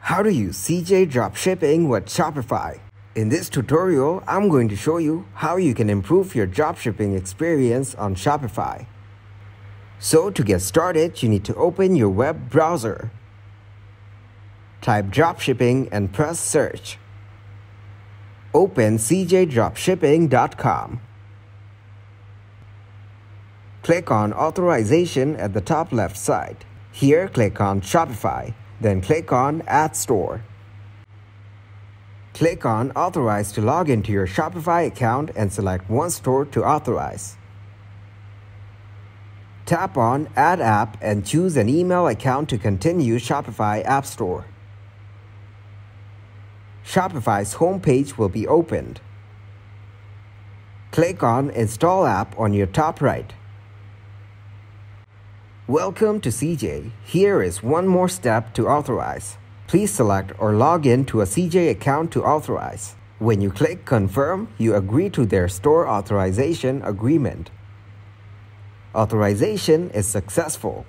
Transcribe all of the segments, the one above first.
How to use CJ Dropshipping with Shopify. In this tutorial, I'm going to show you how you can improve your dropshipping experience on Shopify. So to get started, you need to open your web browser. Type dropshipping and press search. Open cjdropshipping.com. Click on Authorization at the top left side. Here, click on Shopify. Then click on Add Store. Click on Authorize to log into your Shopify account and select one store to authorize. Tap on Add App and choose an email account to continue Shopify App Store. Shopify's homepage will be opened. Click on Install App on your top right. Welcome to CJ. Here is one more step to authorize. Please select or log in to a CJ account to authorize. When you click Confirm, you agree to their store authorization agreement. Authorization is successful.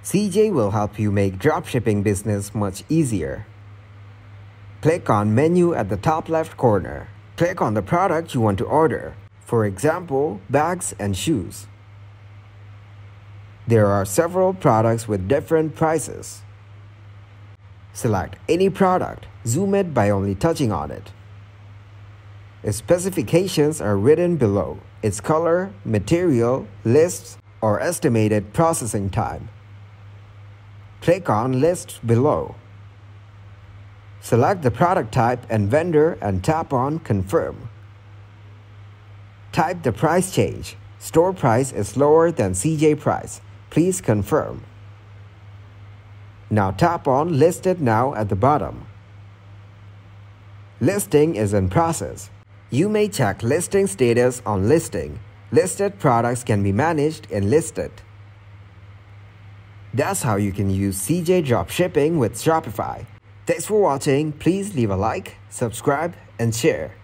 CJ will help you make dropshipping business much easier. Click on Menu at the top left corner. Click on the product you want to order. For example, bags and shoes. There are several products with different prices. Select any product. Zoom it by only touching on it. Its specifications are written below. Its color, material, lists, or estimated processing time. Click on List below. Select the product type and vendor and tap on Confirm. Type the price change. Store price is lower than CJ price. Please confirm. Now tap on Listed Now at the bottom. Listing is in process. You may check listing status on Listing. Listed products can be managed in Listed. That's how you can use CJ Dropshipping with Shopify. Thanks for watching. Please leave a like, subscribe, and share.